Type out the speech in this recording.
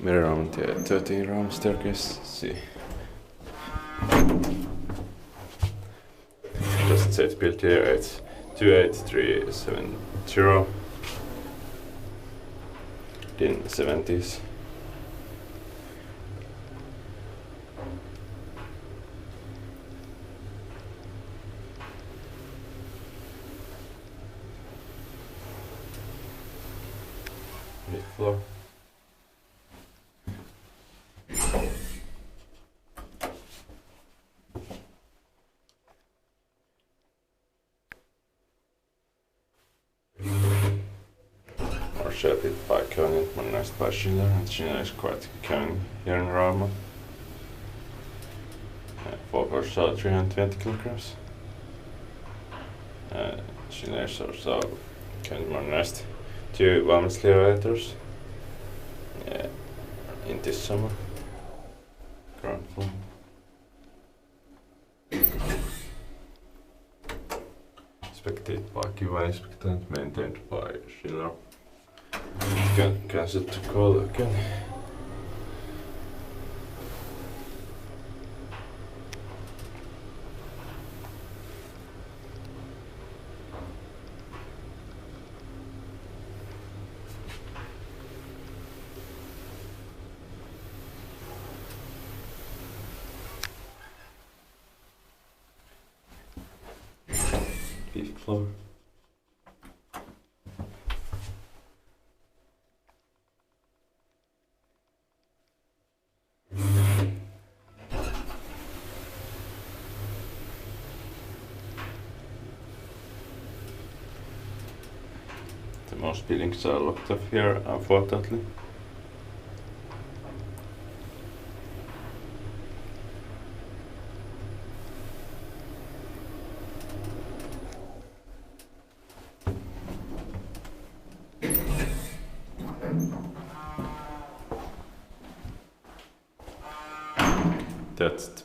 Meriraumantie 13 Rauma staircase. See. Doesn't say it's built here. It's 28370. In the 70s. Mid floor. Built by Kone, modernized by Schindler, and Schindler is quite common here in Rauma. 4 horsepower, 320 kilograms. Schindler is also kind of modernized. 2 wellness elevators in this summer. Ground floor. Inspected by Kone, inspected and maintained by Schindler. Cancel to call again. Fifth floor. Most buildings are locked off here, unfortunately. That's it.